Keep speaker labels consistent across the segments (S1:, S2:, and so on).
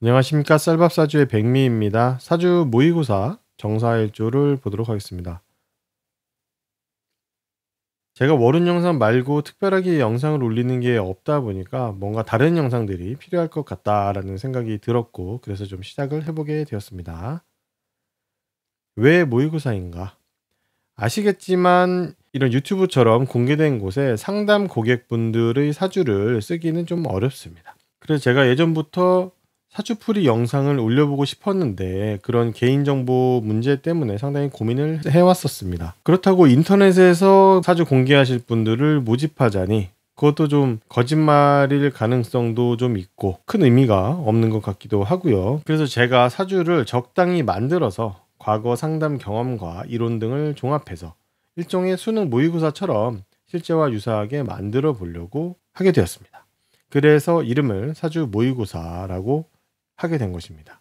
S1: 안녕하십니까. 쌀밥사주의 백미입니다. 사주 모의고사 정사일조를 보도록 하겠습니다. 제가 월운 영상 말고 특별하게 영상을 올리는 게 없다 보니까 뭔가 다른 영상들이 필요할 것 같다라는 생각이 들었고, 그래서 좀 시작을 해보게 되었습니다. 왜 모의고사인가? 아시겠지만 이런 유튜브처럼 공개된 곳에 상담 고객분들의 사주를 쓰기는 좀 어렵습니다. 그래서 제가 예전부터 사주풀이 영상을 올려보고 싶었는데 그런 개인정보 문제 때문에 상당히 고민을 해왔었습니다. 그렇다고 인터넷에서 사주 공개하실 분들을 모집하자니 그것도 좀 거짓말일 가능성도 좀 있고 큰 의미가 없는 것 같기도 하고요. 그래서 제가 사주를 적당히 만들어서 과거 상담 경험과 이론 등을 종합해서 일종의 수능 모의고사처럼 실제와 유사하게 만들어 보려고 하게 되었습니다. 그래서 이름을 사주 모의고사라고 하게 된 것입니다.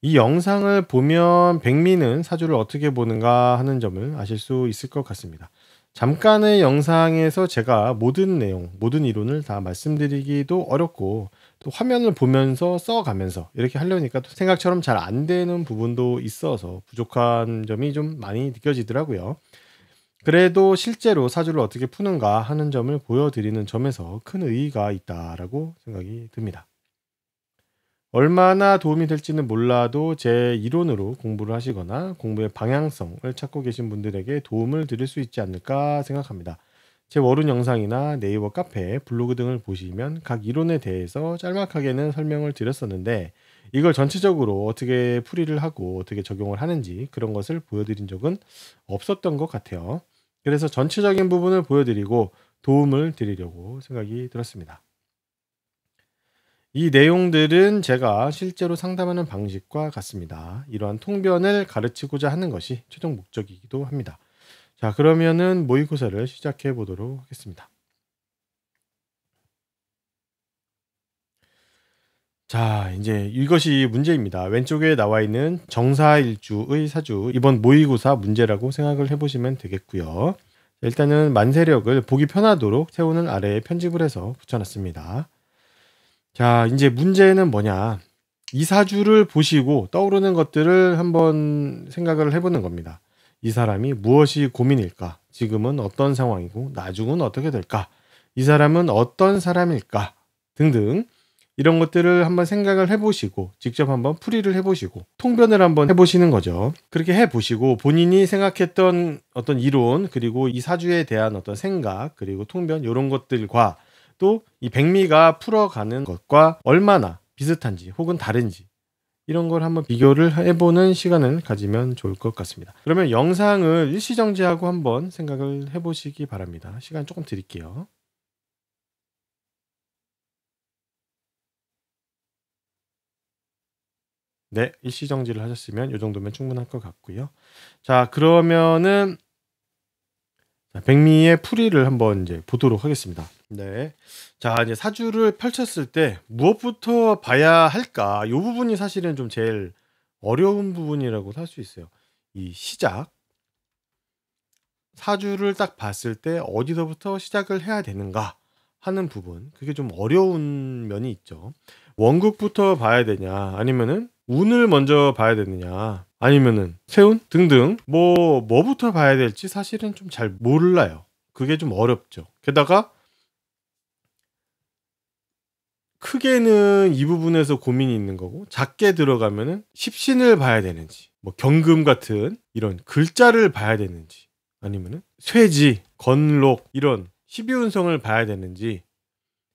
S1: 이 영상을 보면 백미는 사주를 어떻게 보는가 하는 점을 아실 수 있을 것 같습니다. 잠깐의 영상에서 제가 모든 내용, 모든 이론을 다 말씀드리기도 어렵고 또 화면을 보면서 써가면서 이렇게 하려니까 또 생각처럼 잘 안 되는 부분도 있어서 부족한 점이 좀 많이 느껴지더라고요. 그래도 실제로 사주를 어떻게 푸는가 하는 점을 보여드리는 점에서 큰 의의가 있다라고 생각이 듭니다. 얼마나 도움이 될지는 몰라도 제 이론으로 공부를 하시거나 공부의 방향성을 찾고 계신 분들에게 도움을 드릴 수 있지 않을까 생각합니다. 제 월운 영상이나 네이버 카페, 블로그 등을 보시면 각 이론에 대해서 짤막하게는 설명을 드렸었는데 이걸 전체적으로 어떻게 풀이를 하고 어떻게 적용을 하는지 그런 것을 보여드린 적은 없었던 것 같아요. 그래서 전체적인 부분을 보여드리고 도움을 드리려고 생각이 들었습니다. 이 내용들은 제가 실제로 상담하는 방식과 같습니다. 이러한 통변을 가르치고자 하는 것이 최종 목적이기도 합니다. 자, 그러면은 모의고사를 시작해 보도록 하겠습니다. 자, 이제 이것이 문제입니다. 왼쪽에 나와 있는 정사일주의 사주, 이번 모의고사 문제라고 생각을 해보시면 되겠고요. 일단은 만세력을 보기 편하도록 세우는 아래에 편집을 해서 붙여놨습니다. 자, 이제 문제는 뭐냐. 이 사주를 보시고 떠오르는 것들을 한번 생각을 해보는 겁니다. 이 사람이 무엇이 고민일까? 지금은 어떤 상황이고 나중은 어떻게 될까? 이 사람은 어떤 사람일까? 등등 이런 것들을 한번 생각을 해보시고 직접 한번 풀이를 해보시고 통변을 한번 해보시는 거죠. 그렇게 해보시고 본인이 생각했던 어떤 이론 그리고 이 사주에 대한 어떤 생각 그리고 통변 이런 것들과 또 이 백미가 풀어가는 것과 얼마나 비슷한지 혹은 다른지 이런 걸 한번 비교를 해보는 시간을 가지면 좋을 것 같습니다. 그러면 영상을 일시정지하고 한번 생각을 해보시기 바랍니다. 시간 조금 드릴게요. 네, 일시정지를 하셨으면 이 정도면 충분할 것 같고요. 자, 그러면은 백미의 풀이를 한번 이제 보도록 하겠습니다. 네. 자, 이제 사주를 펼쳤을 때 무엇부터 봐야 할까? 이 부분이 사실은 좀 제일 어려운 부분이라고 할 수 있어요. 이 시작. 사주를 딱 봤을 때 어디서부터 시작을 해야 되는가 하는 부분. 그게 좀 어려운 면이 있죠. 원국부터 봐야 되냐, 아니면은 운을 먼저 봐야 되느냐, 아니면은 세운 등등 뭐부터 봐야 될지 사실은 좀 잘 몰라요. 그게 좀 어렵죠. 게다가 크게는 이 부분에서 고민이 있는 거고 작게 들어가면은 십신을 봐야 되는지 뭐 경금 같은 이런 글자를 봐야 되는지 아니면은 쇠지, 건록 이런 12운성을 봐야 되는지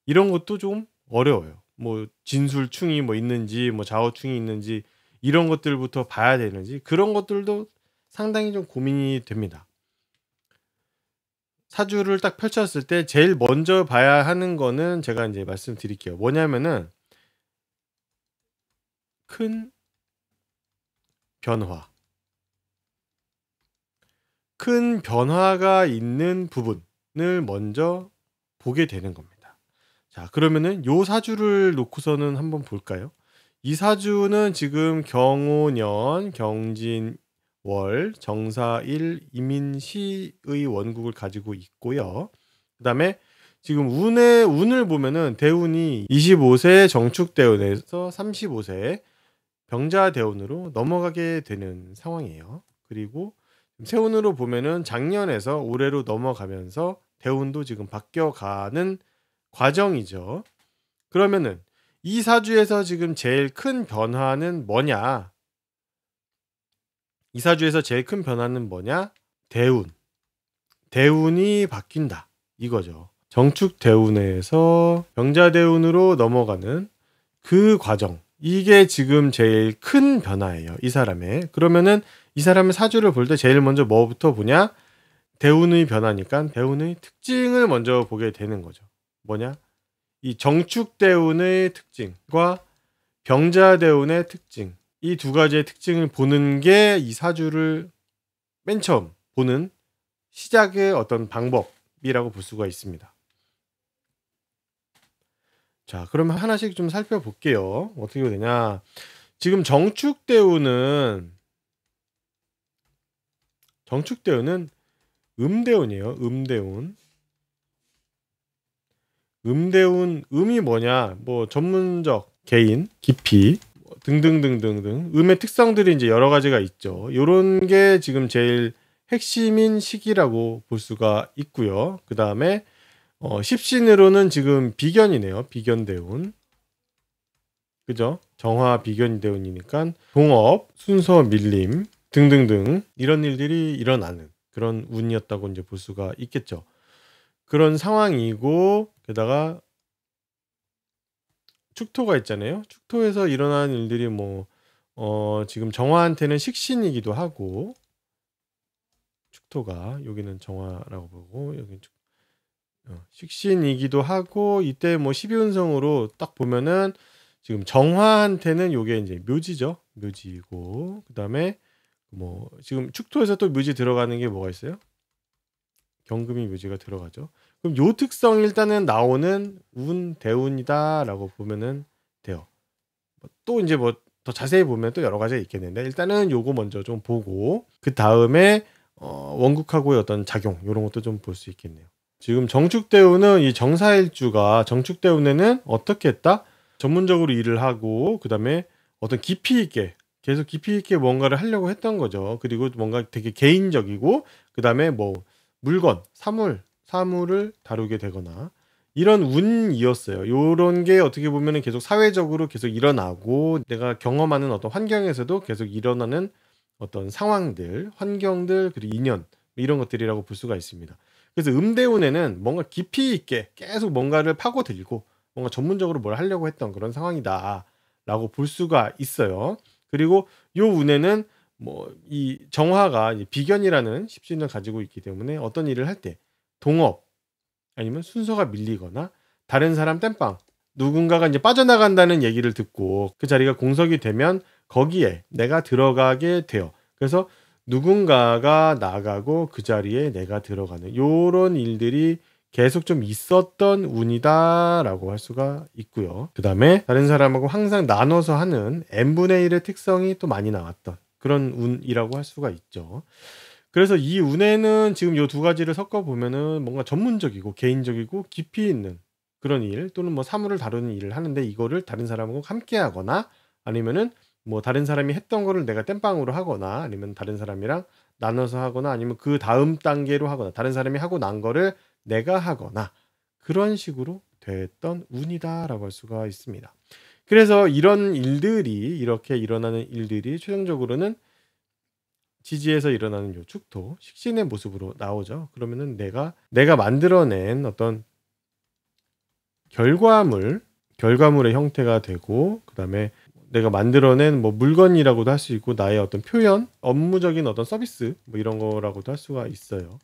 S1: 이런 것도 좀 어려워요. 뭐 진술충이 뭐 있는지 뭐 좌우충이 있는지 이런 것들부터 봐야 되는지 그런 것들도 상당히 좀 고민이 됩니다. 사주를 딱 펼쳤을 때 제일 먼저 봐야 하는 거는 제가 이제 말씀드릴게요. 뭐냐면은 큰 변화. 큰 변화가 있는 부분을 먼저 보게 되는 겁니다. 자, 그러면은 요 사주를 놓고서는 한번 볼까요? 이 사주는 지금 경오년, 경진월, 정사일, 이민시의 원국을 가지고 있고요. 그다음에 지금 운을 보면은 대운이 25세 정축대운에서 35세 병자대운으로 넘어가게 되는 상황이에요. 그리고 세운으로 보면은 작년에서 올해로 넘어가면서 대운도 지금 바뀌어가는 과정이죠. 그러면은 이 사주에서 지금 제일 큰 변화는 뭐냐? 이 사주에서 제일 큰 변화는 뭐냐? 대운. 대운이 바뀐다. 이거죠. 정축 대운에서 병자 대운으로 넘어가는 그 과정. 이게 지금 제일 큰 변화예요. 이 사람의. 그러면은 이 사람의 사주를 볼 때 제일 먼저 뭐부터 보냐? 대운의 변화니까 대운의 특징을 먼저 보게 되는 거죠. 뭐냐? 이 정축 대운의 특징과 병자 대운의 특징. 이 두 가지의 특징을 보는 게 이 사주를 맨 처음 보는 시작의 어떤 방법이라고 볼 수가 있습니다. 자, 그러면 하나씩 좀 살펴볼게요. 어떻게 되냐? 지금 정축대운은 음대운이에요. 음대운. 음이 뭐냐? 뭐 전문적, 개인, 깊이 등등등등등 음의 특성들이 이제 여러 가지가 있죠. 요런 게 지금 제일 핵심인 시기라고 볼 수가 있고요. 그 다음에 십신으로는 지금 비견이네요. 비견대운. 그죠? 정화 비견대운이니까 동업, 순서 밀림 등등등 이런 일들이 일어나는 그런 운이었다고 이제 볼 수가 있겠죠. 그런 상황이고 게다가 축토가 있잖아요. 축토에서 일어나는 일들이 뭐 지금 정화한테는 식신이기도 하고 축토가 여기는 정화라고 보고 여기는 식신이기도 하고 이때 뭐 12운성으로 딱 보면은 지금 정화한테는 요게 이제 묘지죠. 묘지이고 그다음에 뭐 지금 축토에서 또 묘지 들어가는 게 뭐가 있어요? 경금이 묘지가 들어가죠. 그럼 요 특성 일단은 나오는 운 대운이다라고 보면은 돼요. 또 이제 뭐 더 자세히 보면 또 여러 가지가 있겠는데 일단은 요거 먼저 좀 보고 그 다음에 원국하고의 어떤 작용 이런 것도 좀 볼 수 있겠네요. 지금 정축대운은 이 정사일주가 정축대운에는 어떻게 했다? 전문적으로 일을 하고 그 다음에 어떤 깊이 있게 계속 깊이 있게 뭔가를 하려고 했던 거죠. 그리고 뭔가 되게 개인적이고 그 다음에 뭐 물건, 사물을 다루게 되거나 이런 운이었어요. 요런 게 어떻게 보면은 계속 사회적으로 계속 일어나고 내가 경험하는 어떤 환경에서도 계속 일어나는 어떤 상황들, 환경들, 그리고 인연 이런 것들이라고 볼 수가 있습니다. 그래서 음대운에는 뭔가 깊이 있게 계속 뭔가를 파고들고 뭔가 전문적으로 뭘 하려고 했던 그런 상황이다라고 볼 수가 있어요. 그리고 요 운에는 뭐 이 정화가 비견이라는 십신을 가지고 있기 때문에 어떤 일을 할 때 동업 아니면 순서가 밀리거나 다른 사람 땜빵 누군가가 이제 빠져나간다는 얘기를 듣고 그 자리가 공석이 되면 거기에 내가 들어가게 돼요. 그래서 누군가가 나가고 그 자리에 내가 들어가는 요런 일들이 계속 좀 있었던 운이다라고 할 수가 있고요. 그 다음에 다른 사람하고 항상 나눠서 하는 n분의 1의 특성이 또 많이 나왔던 그런 운이라고 할 수가 있죠. 그래서 이 운에는 지금 요 두 가지를 섞어 보면은 뭔가 전문적이고 개인적이고 깊이 있는 그런 일 또는 뭐 사물을 다루는 일을 하는데 이거를 다른 사람하고 함께 하거나 아니면은 뭐 다른 사람이 했던 거를 내가 땜빵으로 하거나 아니면 다른 사람이랑 나눠서 하거나 아니면 그 다음 단계로 하거나 다른 사람이 하고 난 거를 내가 하거나 그런 식으로 됐던 운이다라고 할 수가 있습니다. 그래서 이런 일들이 이렇게 일어나는 일들이 최종적으로는 지지에서 일어나는 요 축토, 식신의 모습으로 나오죠. 그러면은 내가 만들어낸 어떤 결과물의 형태가 되고 그다음에 내가 만들어낸 뭐 물건이라고도 할 수 있고 나의 어떤 표현, 업무적인 어떤 서비스 뭐 이런 거라고도 할 수가 있어요.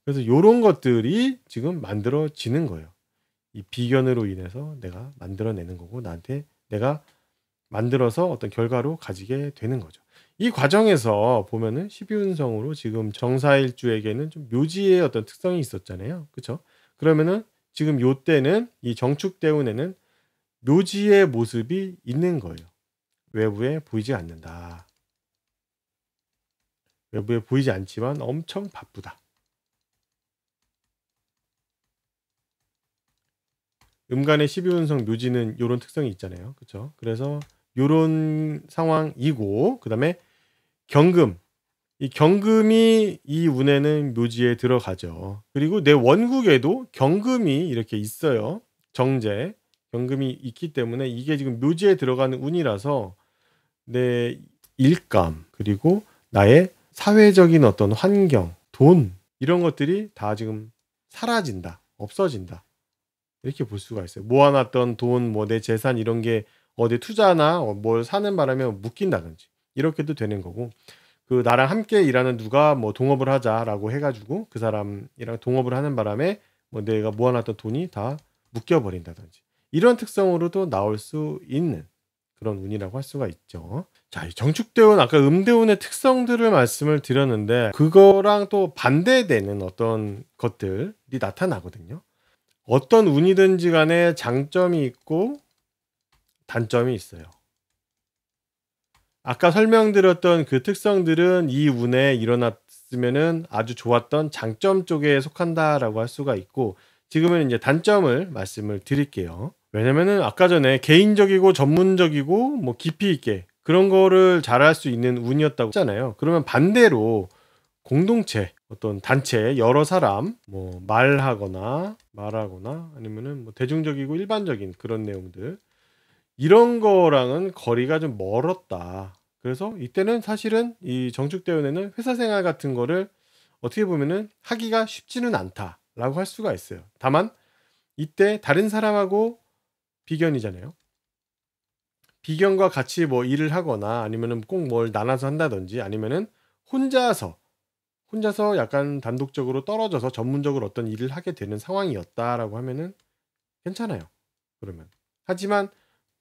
S1: 그래서 요런 것들이 지금 만들어지는 거예요. 이 비견으로 인해서 내가 만들어내는 거고 나한테 내가 만들어서 어떤 결과로 가지게 되는 거죠. 이 과정에서 보면은 12운성으로 지금 정사일주에게는 좀 묘지의 어떤 특성이 있었잖아요. 그쵸? 그러면은 지금 요때는 이 정축대운에는 묘지의 모습이 있는 거예요. 외부에 보이지 않는다. 외부에 보이지 않지만 엄청 바쁘다. 음간의 12운성 묘지는 요런 특성이 있잖아요. 그쵸? 그래서 요런 상황이고, 그 다음에 경금. 이 경금이 이 운에는 묘지에 들어가죠. 그리고 내 원국에도 경금이 이렇게 있어요. 정제. 경금이 있기 때문에 이게 지금 묘지에 들어가는 운이라서 내 일감, 그리고 나의 사회적인 어떤 환경, 돈, 이런 것들이 다 지금 사라진다. 없어진다. 이렇게 볼 수가 있어요. 모아놨던 돈, 뭐 내 재산 이런 게 어디 투자나 뭘 사는 바람에 묶인다든지 이렇게도 되는 거고, 그 나랑 함께 일하는 누가 뭐 동업을 하자라고 해가지고 그 사람이랑 동업을 하는 바람에 뭐 내가 모아놨던 돈이 다 묶여버린다든지 이런 특성으로도 나올 수 있는 그런 운이라고 할 수가 있죠. 자, 이 정축대운 아까 음대운의 특성들을 말씀을 드렸는데 그거랑 또 반대되는 어떤 것들이 나타나거든요. 어떤 운이든지 간에 장점이 있고 단점이 있어요. 아까 설명드렸던 그 특성들은 이 운에 일어났으면은 아주 좋았던 장점 쪽에 속한다라고 할 수가 있고, 지금은 이제 단점을 말씀을 드릴게요. 왜냐면은 아까 전에 개인적이고 전문적이고 뭐 깊이 있게 그런 거를 잘할 수 있는 운이었다고 했잖아요. 그러면 반대로 공동체, 어떤 단체, 여러 사람 뭐 말하거나 아니면은 뭐 대중적이고 일반적인 그런 내용들, 이런 거랑은 거리가 좀 멀었다. 그래서 이때는 사실은 이 정축대운에는 회사 생활 같은 거를 어떻게 보면은 하기가 쉽지는 않다라고 할 수가 있어요. 다만 이때 다른 사람하고 비견이잖아요. 비견과 같이 뭐 일을 하거나 아니면은 꼭 뭘 나눠서 한다든지 아니면은 혼자서 약간 단독적으로 떨어져서 전문적으로 어떤 일을 하게 되는 상황이었다라고 하면은 괜찮아요. 그러면. 하지만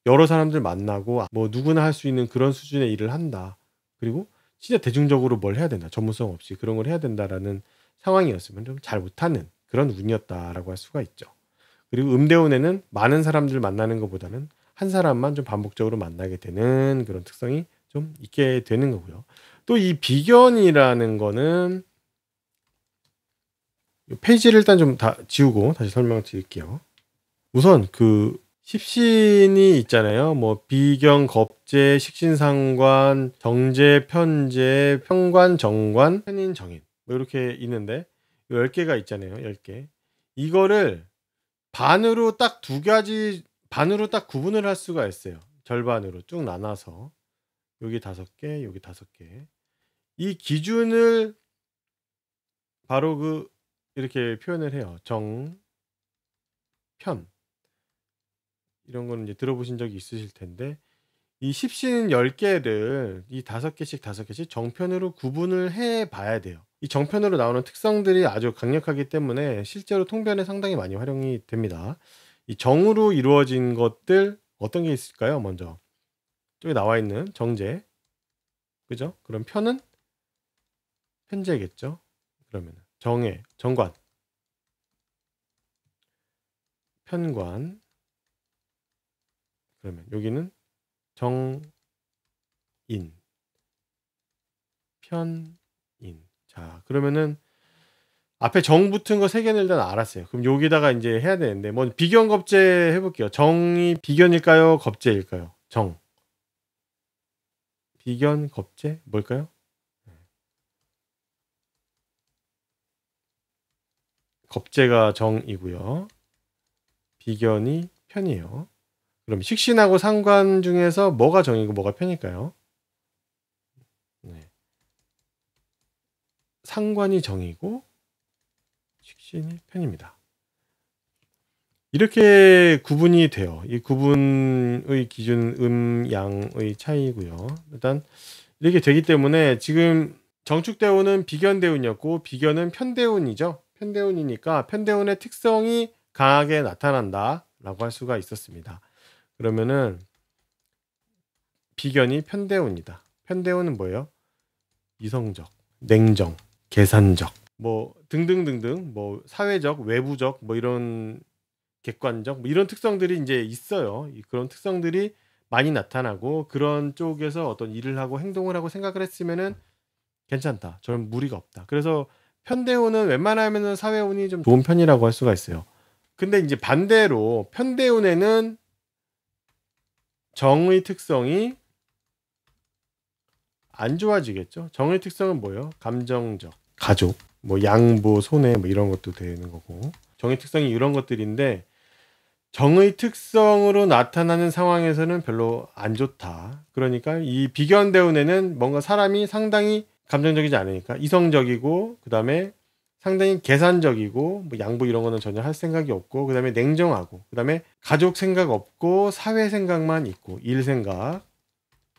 S1: 여러 사람들 만나고 뭐 누구나 할 수 있는 그런 수준의 일을 한다. 그리고 진짜 대중적으로 뭘 해야 된다. 전문성 없이 그런 걸 해야 된다라는 상황이었으면 좀 잘 못하는 그런 운이었다라고 할 수가 있죠. 그리고 음대운에는 많은 사람들 만나는 것보다는 한 사람만 좀 반복적으로 만나게 되는 그런 특성이 좀 있게 되는 거고요. 또 이 비견이라는 거는 페이지를 일단 좀 다 지우고 다시 설명을 드릴게요. 우선 그 십신이 있잖아요. 뭐 비경, 겁재, 식신상관, 정제, 편제, 평관, 정관, 편인, 정인 뭐 이렇게 있는데 10개가 있잖아요. 10개. 이거를 반으로 딱 두 가지, 반으로 딱 구분을 할 수가 있어요. 절반으로 쭉 나눠서 여기 5개, 여기 5개. 이 기준을 바로 그 이렇게 표현을 해요. 정, 편. 이런 거는 이제 들어보신 적이 있으실 텐데, 이 십신 10개를 이 5개씩 5개씩 정편으로 구분을 해 봐야 돼요. 이 정편으로 나오는 특성들이 아주 강력하기 때문에 실제로 통변에 상당히 많이 활용이 됩니다. 이 정으로 이루어진 것들 어떤 게 있을까요? 먼저 저기 나와 있는 정제, 그죠? 그럼 편은 편제겠죠? 그러면 정의, 정관, 편관, 그러면 여기는 정인, 편인. 자, 그러면은 앞에 정 붙은 거 3개는 일단 알았어요. 그럼 여기다가 이제 해야 되는데, 뭐 비견 겁재 해볼게요. 정이 비견일까요? 겁재일까요? 정. 비견 겁재 뭘까요? 겁재가 정이고요. 비견이 편이에요. 그럼 식신하고 상관 중에서 뭐가 정이고 뭐가 편일까요? 네. 상관이 정이고 식신이 편입니다. 이렇게 구분이 돼요. 이 구분의 기준 양의 차이고요. 일단 이렇게 되기 때문에 지금 정축대운은 비견대운이었고 비견은 편대운이죠. 편대운이니까 편대운의 특성이 강하게 나타난다라고 할 수가 있었습니다. 그러면은 비견이 편대운이다. 편대운은 뭐예요? 이성적, 냉정, 계산적, 뭐 등등등등, 뭐 사회적, 외부적, 뭐 이런 객관적, 뭐 이런 특성들이 이제 있어요. 그런 특성들이 많이 나타나고 그런 쪽에서 어떤 일을 하고 행동을 하고 생각을 했으면은 괜찮다. 저는 무리가 없다. 그래서 편대운은 웬만하면은 사회운이 좀 좋은 편이라고 할 수가 있어요. 근데 이제 반대로 편대운에는 정의 특성이 안 좋아지겠죠. 정의 특성은 뭐예요? 감정적, 가족, 뭐 양보, 손해 뭐 이런 것도 되는 거고. 정의 특성이 이런 것들인데 정의 특성으로 나타나는 상황에서는 별로 안 좋다. 그러니까 이 비견대운에는 뭔가 사람이 상당히 감정적이지 않으니까 이성적이고 그다음에 상당히 계산적이고 뭐 양보 이런 거는 전혀 할 생각이 없고 그다음에 냉정하고 그다음에 가족 생각 없고 사회 생각만 있고 일 생각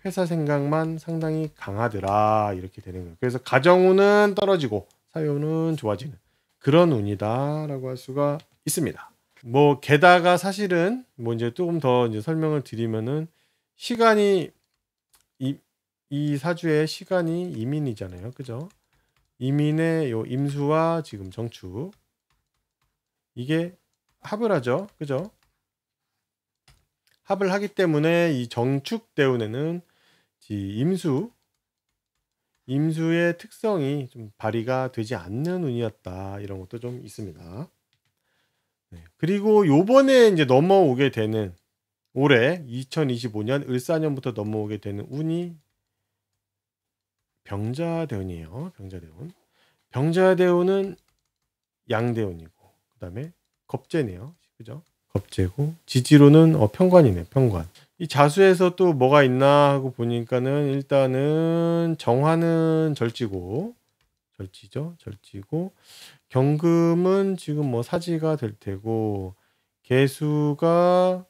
S1: 회사 생각만 상당히 강하더라 이렇게 되는 거예요. 그래서 가정운은 떨어지고 사회운은 좋아지는 그런 운이다라고 할 수가 있습니다. 뭐 게다가 사실은 뭐 이제 조금 더 이제 설명을 드리면은 시간이 이 사주의 시간이 이민이잖아요, 그죠? 이민의 요 임수와 지금 정축 이게 합을 하죠, 그죠? 합을 하기 때문에 이 정축 대운에는 임수의 특성이 좀 발휘가 되지 않는 운이었다 이런 것도 좀 있습니다. 네. 그리고 요번에 이제 넘어오게 되는 올해 2025년 을사년부터 넘어오게 되는 운이 병자대운이에요. 병자대운. 병자대운은 양대운이고 그다음에 겁재네요. 그죠? 겁재고 지지로는 편관이네. 편관. 이 자수에서 또 뭐가 있나 하고 보니까는 일단은 정화는 절지고 절지죠. 절지고 경금은 지금 뭐 사지가 될 테고 개수가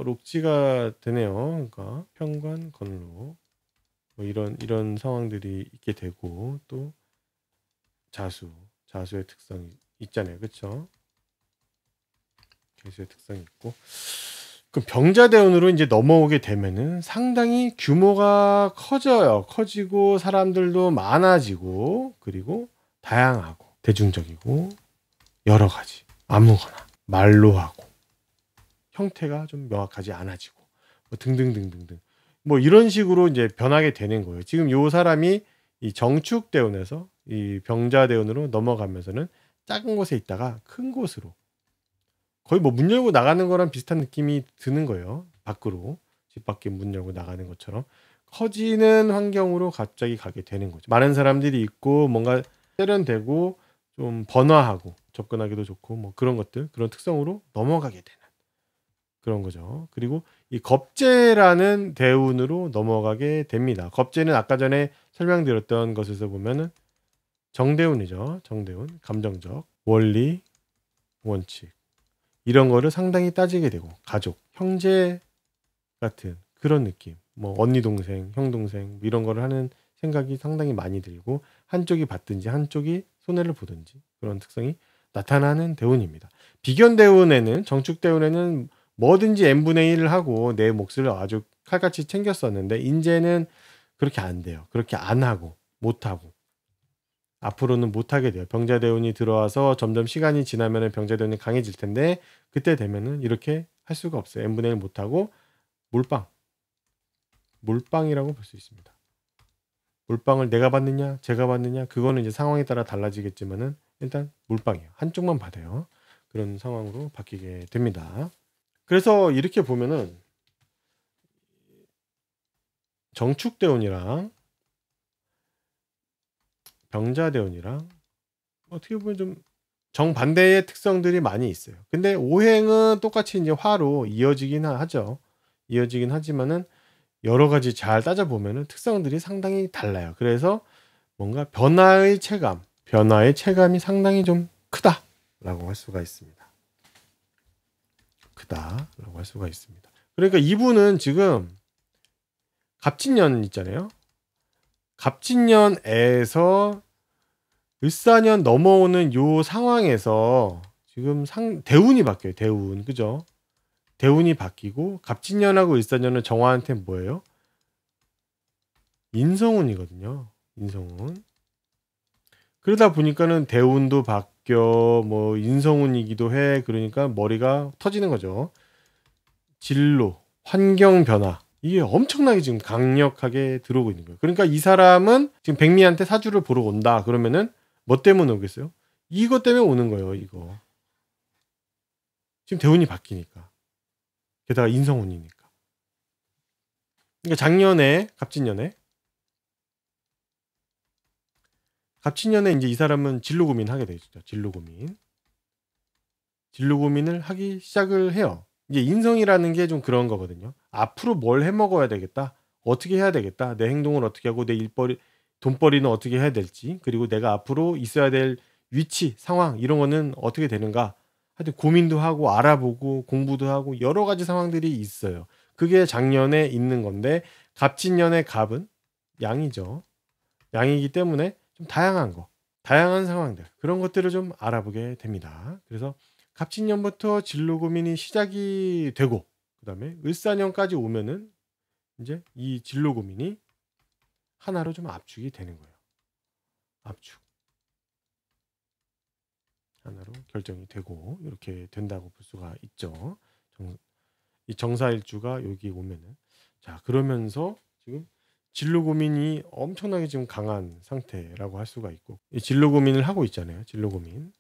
S1: 록지가 되네요. 그러니까 편관 건록 뭐 이런 상황들이 있게 되고 또 자수의 특성이 있잖아요. 그렇죠? 개수의 특성이 있고 그럼 병자대운으로 이제 넘어오게 되면은 상당히 규모가 커져요. 커지고 사람들도 많아지고 그리고 다양하고 대중적이고 여러 가지 아무거나 말로 하고 형태가 좀 명확하지 않아지고 뭐 등등등등등 뭐 이런 식으로 이제 변하게 되는 거예요. 지금 요 사람이 이 정축대운에서 이 병자대운으로 넘어가면서는 작은 곳에 있다가 큰 곳으로 거의 뭐 문 열고 나가는 거랑 비슷한 느낌이 드는 거예요. 밖으로 집 밖에 문 열고 나가는 것처럼 커지는 환경으로 갑자기 가게 되는 거죠. 많은 사람들이 있고 뭔가 세련되고 좀 번화하고 접근하기도 좋고 뭐 그런 것들 그런 특성으로 넘어가게 되는 그런 거죠. 그리고 이 겁재라는 대운으로 넘어가게 됩니다. 겁재는 아까 전에 설명드렸던 것에서 보면은 정대운이죠. 정대운 감정적 원리 원칙 이런 거를 상당히 따지게 되고 가족 형제 같은 그런 느낌 뭐 언니 동생 형 동생 이런 거를 하는 생각이 상당히 많이 들고 한쪽이 받든지 한쪽이 손해를 보든지 그런 특성이 나타나는 대운입니다. 비견대운에는 정축대운에는 뭐든지 n분의 1을 하고 내 몫을 아주 칼같이 챙겼었는데 이제는 그렇게 안 돼요. 그렇게 안 하고 못 하고 앞으로는 못 하게 돼요. 병자대운이 들어와서 점점 시간이 지나면 병자대운이 강해질 텐데 그때 되면은 이렇게 할 수가 없어요. n분의 1 못 하고 몰빵이라고 볼 수 있습니다. 몰빵을 내가 받느냐 제가 받느냐 그거는 이제 상황에 따라 달라지겠지만은 일단 몰빵이에요. 한쪽만 받아요. 그런 상황으로 바뀌게 됩니다. 그래서 이렇게 보면은 정축대운이랑 병자대운이랑 어떻게 보면 좀 정반대의 특성들이 많이 있어요. 근데 오행은 똑같이 이제 화로 이어지긴 하죠. 이어지긴 하지만은 여러 가지 잘 따져보면은 특성들이 상당히 달라요. 그래서 뭔가 변화의 체감이 상당히 좀 크다라고 할 수가 있습니다. 크다라고 할 수가 있습니다. 그러니까 이분은 지금 갑진년 있잖아요. 갑진년에서 을사년 넘어오는 요 상황에서 지금 대운이 바뀌어요. 대운 그죠? 대운이 바뀌고 갑진년하고 을사년은 정화한테 뭐예요? 인성운이거든요. 인성운. 그러다 보니까는 대운도 바뀌어 뭐 인성운이기도 해. 그러니까 머리가 터지는 거죠. 진로, 환경 변화 이게 엄청나게 지금 강력하게 들어오고 있는 거예요. 그러니까 이 사람은 지금 백미한테 사주를 보러 온다. 그러면은 뭐 때문에 오겠어요? 이것 때문에 오는 거예요. 이거. 지금 대운이 바뀌니까. 게다가 인성운이니까. 그러니까 작년에 갑진년에 이제 이 사람은 진로 고민 하게 되죠. 진로 고민을 하기 시작을 해요. 이제 인성이라는 게 좀 그런 거거든요. 앞으로 뭘 해 먹어야 되겠다. 어떻게 해야 되겠다. 내 행동을 어떻게 하고 내 일벌이 돈벌이는 어떻게 해야 될지, 그리고 내가 앞으로 있어야 될 위치, 상황 이런 거는 어떻게 되는가. 하여튼 고민도 하고 알아보고 공부도 하고 여러 가지 상황들이 있어요. 그게 작년에 있는 건데 갑진년의 갑은 양이죠. 양이기 때문에 좀 다양한 상황들, 그런 것들을 좀 알아보게 됩니다. 그래서 갑진년부터 진로 고민이 시작이 되고 그다음에 을사년까지 오면은 이제 이 진로 고민이 하나로 좀 압축이 되는 거예요. 압축. 하나로 결정이 되고 이렇게 된다고 볼 수가 있죠. 이 정사일주가 여기 오면은. 자, 그러면서 지금 진로 고민이 엄청나게 지금 강한 상태라고 할 수가 있고, 이 진로 고민을 하고 있잖아요. 진로 고민을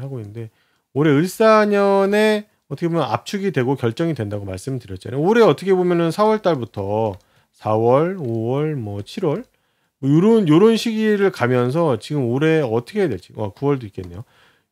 S1: 하고 있는데 올해 을사년에 어떻게 보면 압축이 되고 결정이 된다고 말씀드렸잖아요. 올해 어떻게 보면은 4월 달부터 4월, 5월, 뭐 7월 뭐 요런 시기를 가면서 지금 올해 어떻게 해야 될지, 9월도 있겠네요.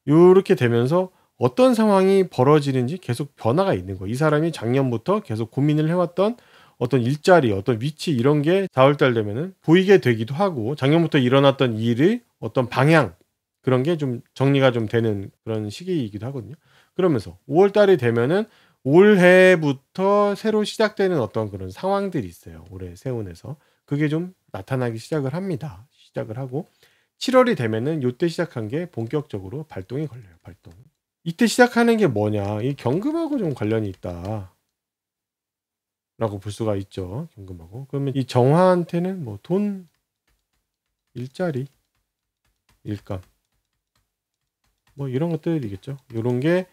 S1: 요렇게 되면서 어떤 상황이 벌어지는지 계속 변화가 있는 거예요. 이 사람이 작년부터 계속 고민을 해왔던 어떤 일자리, 어떤 위치 이런 게 4월달 되면은 보이게 되기도 하고, 작년부터 일어났던 일의 어떤 방향 그런 게 좀 정리가 좀 되는 그런 시기이기도 하거든요. 그러면서 5월달이 되면은 올해부터 새로 시작되는 어떤 그런 상황들이 있어요. 올해 세운에서 그게 좀 나타나기 시작을 합니다. 시작을 하고 7월이 되면은 요때 시작한 게 본격적으로 발동이 걸려요. 발동. 이때 시작하는 게 뭐냐? 이 경금하고 좀 관련이 있다. 라고 볼 수가 있죠. 경금하고. 그러면 이 정화한테는 뭐 돈, 일자리, 일감 뭐 이런 것들이겠죠. 이런 게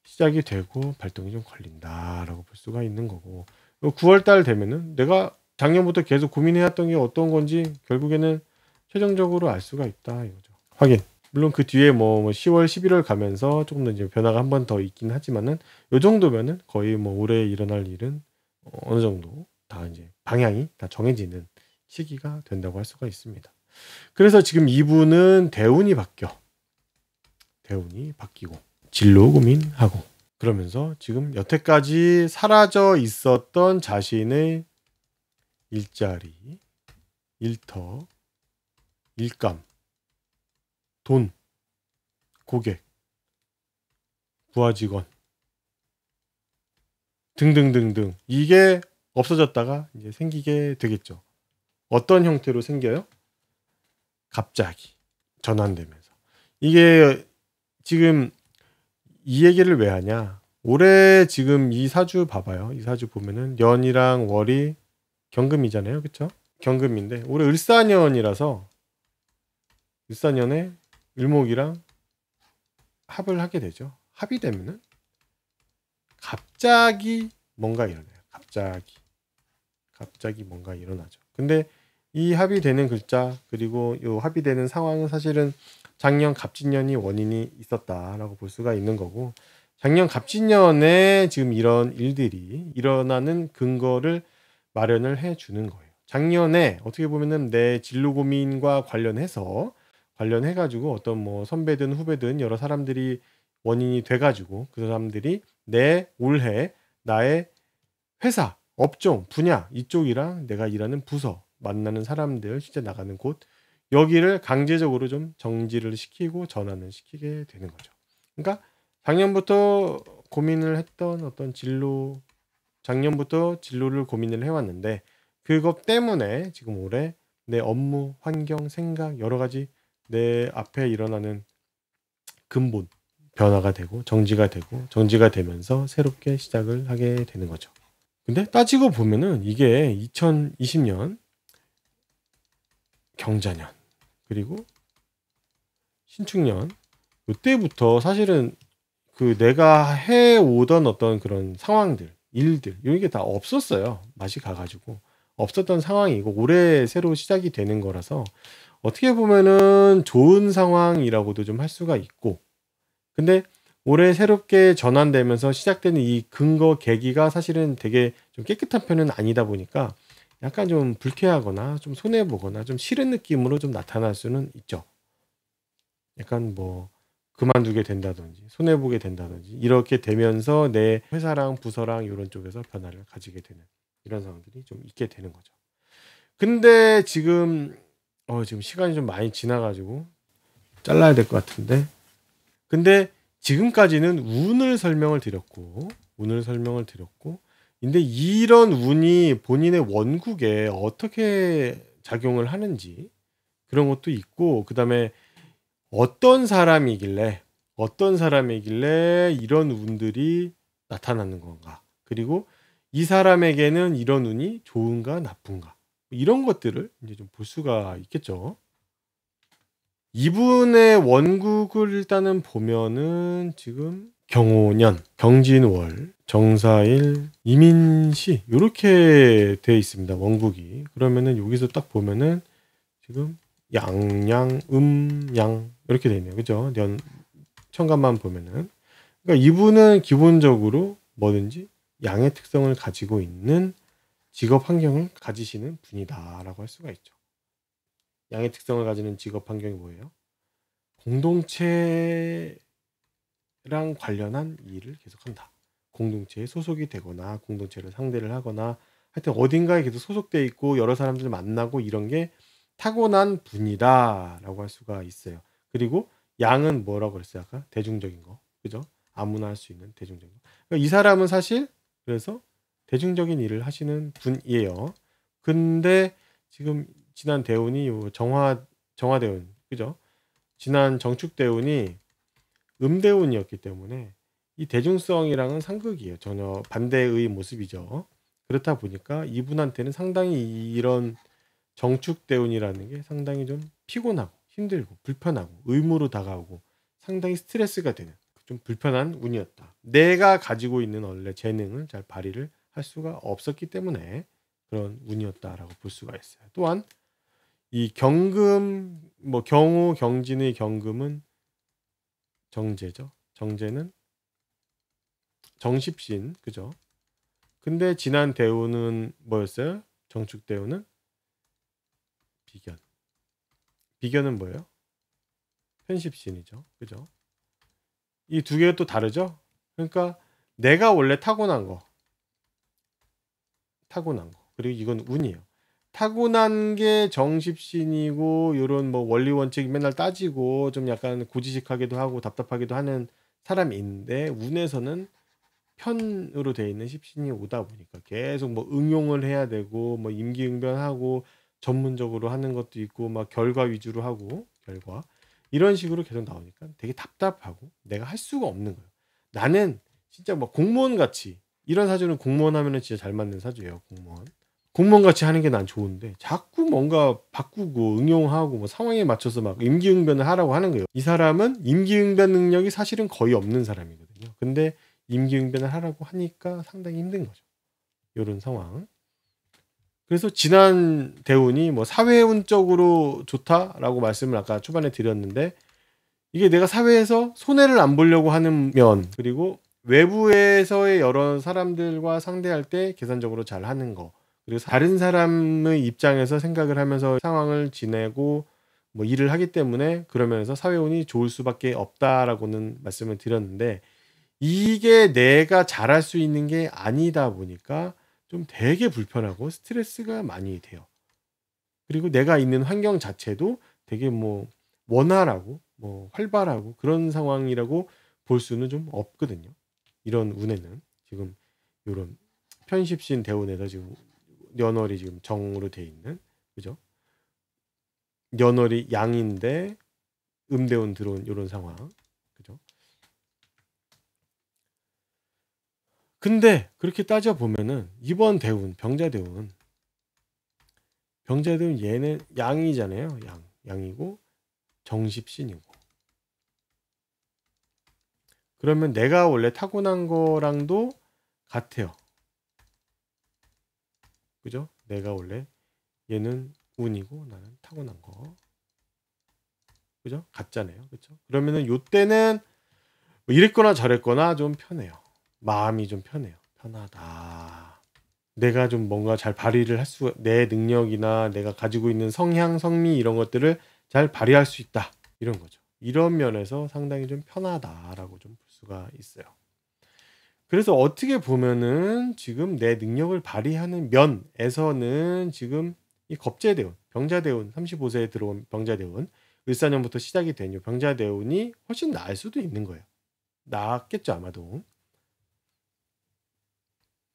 S1: 시작이 되고 발동이 좀 걸린다라고 볼 수가 있는 거고, 9월달 되면은 내가 작년부터 계속 고민해왔던 게 어떤 건지 결국에는 최종적으로 알 수가 있다 이거죠. 확인. 물론 그 뒤에 뭐 10월, 11월 가면서 조금 더 이제 변화가 한 번 더 있긴 하지만은 요 정도면은 거의 뭐 올해 일어날 일은 어느 정도 다 이제 방향이 다 정해지는 시기가 된다고 할 수가 있습니다. 그래서 지금 이분은 대운이 바뀌고 진로 고민하고 그러면서 지금 여태까지 사라져 있었던 자신의 일자리, 일터, 일감, 돈, 고객, 부하 직원 등등등등 이게 없어졌다가 이제 생기게 되겠죠. 어떤 형태로 생겨요? 갑자기 전환되면서. 이게 지금 이 얘기를 왜 하냐? 올해 지금 이 사주 봐봐요. 이 사주 보면은 연이랑 월이 경금이잖아요. 그쵸? 경금인데 올해 을사년이라서 을사년에 을목이랑 합을 하게 되죠. 합이 되면은 갑자기 뭔가 일어나요. 갑자기 뭔가 일어나죠. 근데 이 합이 되는 글자 그리고 이 합이 되는 상황은 사실은 작년 갑진년이 원인이 있었다라고 볼 수가 있는 거고, 작년 갑진년에 지금 이런 일들이 일어나는 근거를 마련을 해 주는 거예요. 작년에 어떻게 보면은 내 진로 고민과 관련해 가지고 어떤 뭐 선배든 후배든 여러 사람들이 원인이 돼 가지고 그 사람들이 내 올해 나의 회사, 업종, 분야 이쪽이랑 내가 일하는 부서, 만나는 사람들, 실제 나가는 곳 여기를 강제적으로 좀 정지를 시키고 전환을 시키게 되는 거죠. 그러니까 작년부터 고민을 했던 어떤 작년부터 진로를 고민을 해왔는데 그것 때문에 지금 올해 내 업무, 환경, 생각 여러 가지 내 앞에 일어나는 근본 변화가 되고 정지가 되면서 새롭게 시작을 하게 되는 거죠. 근데 따지고 보면은 이게 2020년 경자년 그리고 신축년 이때부터 사실은 그 내가 해오던 어떤 그런 상황들, 일들 이런 게 다 없었어요. 맛이 가가지고 없었던 상황이고 올해 새로 시작이 되는 거라서 어떻게 보면은 좋은 상황이라고도 좀 할 수가 있고, 근데 올해 새롭게 전환되면서 시작되는 이 근거 계기가 사실은 되게 좀 깨끗한 편은 아니다 보니까 약간 좀 불쾌하거나 좀 손해 보거나 좀 싫은 느낌으로 좀 나타날 수는 있죠. 약간 뭐 그만두게 된다든지 손해 보게 된다든지 이렇게 되면서 내 회사랑 부서랑 요런 쪽에서 변화를 가지게 되는 이런 상황들이 좀 있게 되는 거죠. 근데 지금 시간이 좀 많이 지나 가지고 잘라야 될 것 같은데, 근데 지금까지는 운을 설명을 드렸고, 근데 이런 운이 본인의 원국에 어떻게 작용을 하는지 그런 것도 있고, 그다음에 어떤 사람이길래 이런 운들이 나타나는 건가? 그리고 이 사람에게는 이런 운이 좋은가 나쁜가? 이런 것들을 이제 좀 볼 수가 있겠죠. 이분의 원국을 일단은 보면은 지금 경호년, 경진월, 정사일, 이민시 요렇게 돼 있습니다. 원국이. 그러면은 여기서 딱 보면은 지금 양양, 양 이렇게 돼 있네요. 그죠? 천간만 보면은. 그러니까 이분은 기본적으로 뭐든지 양의 특성을 가지고 있는 직업 환경을 가지시는 분이다라고 할 수가 있죠. 양의 특성을 가지는 직업 환경이 뭐예요? 공동체랑 관련한 일을 계속한다. 공동체에 소속이 되거나 공동체를 상대를 하거나 하여튼 어딘가에 계속 소속돼 있고 여러 사람들 만나고 이런 게 타고난 분이다라고 할 수가 있어요. 그리고 양은 뭐라고 그랬어요? 아까 대중적인 거. 그죠? 아무나 할 수 있는 대중적인 거. 그러니까 이 사람은 사실 그래서 대중적인 일을 하시는 분이에요. 근데 지금 지난 대운이 요 정화대운. 그죠? 지난 정축대운이 음대운이었기 때문에 이 대중성이랑은 상극이에요. 전혀 반대의 모습이죠. 그렇다 보니까 이분한테는 상당히 이런 정축대운이라는 게 상당히 좀 피곤하고 힘들고 불편하고 의무로 다가오고 상당히 스트레스가 되는 좀 불편한 운이었다. 내가 가지고 있는 원래 재능을 잘 발휘를 할 수가 없었기 때문에 그런 운이었다라고 볼 수가 있어요. 또한 이 경금, 뭐 경호, 경진의 경금은 정제죠. 정제는 정십신, 그죠? 근데 지난 대우는 뭐였어요? 정축 대우는 비견. 비견은 뭐예요? 편십신이죠. 그죠? 이 두 개가 또 다르죠? 그러니까 내가 원래 타고난 거. 그리고 이건 운이에요. 타고난 게 정십신이고 요런 뭐 원리 원칙 맨날 따지고 좀 약간 고지식하기도 하고 답답하기도 하는 사람인데 운에서는 편으로 돼 있는 십신이 오다 보니까 계속 뭐 응용을 해야 되고 뭐 임기응변하고 전문적으로 하는 것도 있고 막 결과 위주로 하고 결과 이런 식으로 계속 나오니까 되게 답답하고 내가 할 수가 없는 거예요. 나는 진짜 뭐 공무원 같이 이런 사주는 공무원 하면은 진짜 잘 맞는 사주예요. 공무원 같이 하는 게 난 좋은데 자꾸 뭔가 바꾸고 응용하고 뭐 상황에 맞춰서 막 임기응변을 하라고 하는 거예요. 이 사람은 임기응변 능력이 사실은 거의 없는 사람이거든요. 근데 임기응변을 하라고 하니까 상당히 힘든 거죠. 요런 상황. 그래서 지난 대운이 뭐 사회운적으로 좋다라고 말씀을 아까 초반에 드렸는데 이게 내가 사회에서 손해를 안 보려고 하는 면 그리고 외부에서의 여러 사람들과 상대할 때 계산적으로 잘 하는 거 그리고 다른 사람의 입장에서 생각을 하면서 상황을 지내고 뭐 일을 하기 때문에 그러면서 사회운이 좋을 수밖에 없다라고는 말씀을 드렸는데 이게 내가 잘할 수 있는 게 아니다 보니까 좀 되게 불편하고 스트레스가 많이 돼요. 그리고 내가 있는 환경 자체도 되게 뭐 원활하고 뭐 활발하고 그런 상황이라고 볼 수는 좀 없거든요. 이런 운에는 지금 요런 편십신 대운에서 지금 연월이 지금 정으로 돼 있는 그죠? 연월이 양인데 음대운 들어온 요런 상황. 그죠? 근데 그렇게 따져 보면은 이번 대운 병자대운 얘는 양이잖아요. 양이고 정십신이고. 그러면 내가 원래 타고난 거랑도 같아요. 그죠? 내가 원래 얘는 운이고 나는 타고난 거. 그죠? 같잖아요. 그죠? 그러면은 요때는 뭐 이랬거나 저랬거나 좀 편해요. 마음이 좀 편해요. 편하다. 내가 좀 뭔가 잘 발휘를 할 수, 내 능력이나 내가 가지고 있는 성향, 성미 이런 것들을 잘 발휘할 수 있다. 이런 거죠. 이런 면에서 상당히 좀 편하다라고 좀 볼 수가 있어요. 그래서 어떻게 보면은 지금 내 능력을 발휘하는 면에서는 지금 이 겁재대운, 병자대운, 35세에 들어온 병자대운, 을사년부터 시작이 된 이 병자대운이 훨씬 나을 수도 있는 거예요. 나았겠죠, 아마도.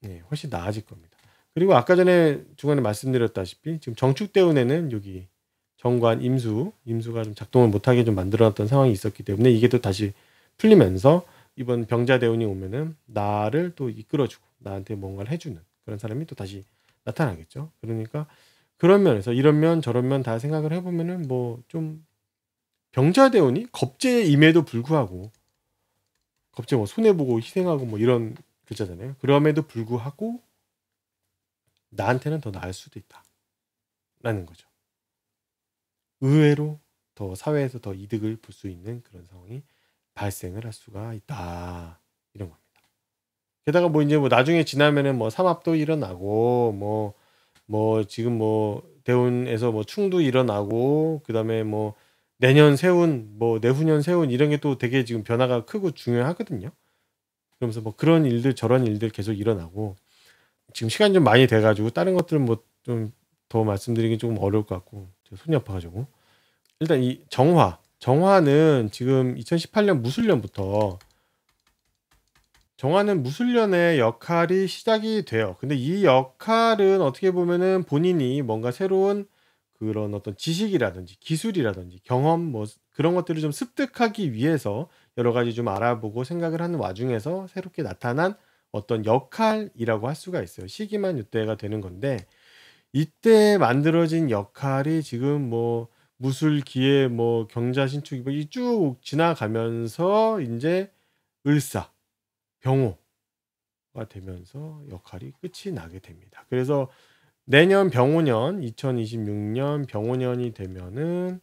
S1: 네, 훨씬 나아질 겁니다. 그리고 아까 전에 중간에 말씀드렸다시피 지금 정축대운에는 여기 정관, 임수가 좀 작동을 못하게 좀 만들어놨던 상황이 있었기 때문에 이게 또 다시 풀리면서 이번 병자대운이 오면은 나를 또 이끌어주고 나한테 뭔가를 해주는 그런 사람이 또 다시 나타나겠죠. 그러니까 그런 면에서 이런 면 저런 면 다 생각을 해보면은 뭐 좀 병자대운이 겁재임에도 불구하고 겁재 뭐 손해보고 희생하고 뭐 이런 글자잖아요. 그럼에도 불구하고 나한테는 더 나을 수도 있다라는 거죠. 의외로 더 사회에서 더 이득을 볼 수 있는 그런 상황이 발생을 할 수가 있다. 이런 겁니다. 게다가 뭐 이제 뭐 나중에 지나면은 뭐 삼합도 일어나고 뭐 지금 뭐 대운에서 뭐 충도 일어나고 그다음에 뭐 내년 세운 뭐 내후년 세운 이런 게 또 되게 지금 변화가 크고 중요하거든요. 그러면서 뭐 그런 일들 저런 일들 계속 일어나고 지금 시간이 좀 많이 돼 가지고 다른 것들은 뭐 좀 더 말씀드리기 조금 어려울 것 같고 제가 손이 아파 가지고 일단 이 정화는 지금 2018년 무술년부터 정화는 무술년의 역할이 시작이 돼요. 근데 이 역할은 어떻게 보면은 본인이 뭔가 새로운 그런 어떤 지식이라든지 기술이라든지 경험 뭐 그런 것들을 좀 습득하기 위해서 여러 가지 좀 알아보고 생각을 하는 와중에서 새롭게 나타난 어떤 역할이라고 할 수가 있어요. 시기만 이때가 되는 건데 이때 만들어진 역할이 지금 뭐 무술기에 뭐 경자신축이 뭐 이 쭉 지나가면서 인제 을사, 병호가 되면서 역할이 끝이 나게 됩니다. 그래서 내년 병오년 2026년 병오년이 되면은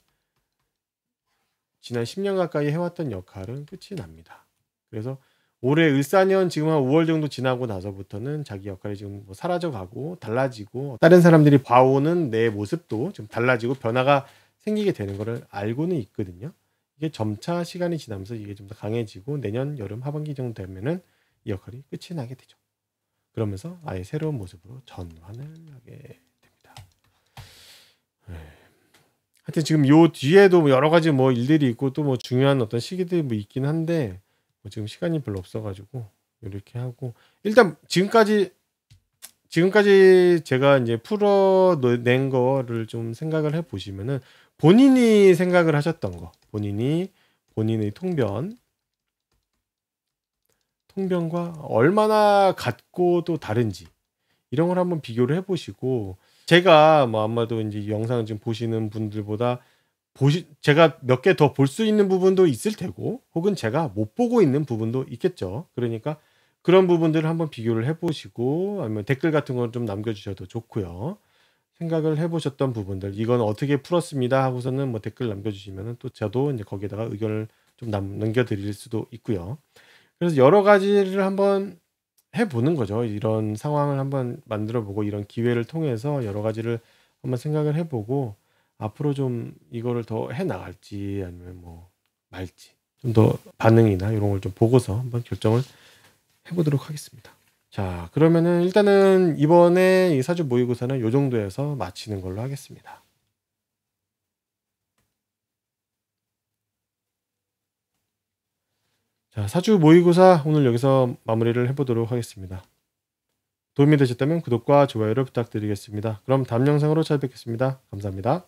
S1: 지난 10년 가까이 해왔던 역할은 끝이 납니다. 그래서 올해 을사년 지금 한 5월 정도 지나고 나서부터는 자기 역할이 지금 뭐 사라져가고 달라지고 다른 사람들이 봐오는 내 모습도 좀 달라지고 변화가 생기게 되는 것을 알고는 있거든요. 이게 점차 시간이 지나면서 이게 좀 더 강해지고 내년 여름 하반기 정도 되면은 이 역할이 끝이 나게 되죠. 그러면서 아예 새로운 모습으로 전환을 하게 됩니다. 하여튼 지금 요 뒤에도 뭐 여러 가지 뭐 일들이 있고 또 뭐 중요한 어떤 시기들이 뭐 있긴 한데 뭐 지금 시간이 별로 없어가지고 이렇게 하고 일단 지금까지 제가 이제 풀어낸 거를 좀 생각을 해 보시면은 본인이 생각을 하셨던 거, 본인의 통변과 얼마나 같고 또 다른지 이런 걸 한번 비교를 해보시고 제가 뭐 아마도 이제 이 영상을 지금 보시는 분들보다 제가 몇 개 더 볼 수 있는 부분도 있을 테고 혹은 제가 못 보고 있는 부분도 있겠죠. 그러니까 그런 부분들을 한번 비교를 해보시고 아니면 댓글 같은 걸 좀 남겨주셔도 좋고요. 생각을 해보셨던 부분들 이건 어떻게 풀었습니다 하고서는 뭐 댓글 남겨주시면은 또 저도 이제 거기에다가 의견을 좀 남겨드릴 수도 있고요. 그래서 여러 가지를 한번 해보는 거죠. 이런 상황을 한번 만들어보고 이런 기회를 통해서 여러 가지를 한번 생각을 해보고 앞으로 좀 이거를 더 해나갈지 아니면 뭐 말지 좀 더 반응이나 이런 걸 좀 보고서 한번 결정을 해보도록 하겠습니다. 자, 그러면은 일단은 이번에 이 사주 모의고사는 요 정도에서 마치는 걸로 하겠습니다. 자, 사주 모의고사 오늘 여기서 마무리를 해보도록 하겠습니다. 도움이 되셨다면 구독과 좋아요를 부탁드리겠습니다. 그럼 다음 영상으로 찾아뵙겠습니다. 감사합니다.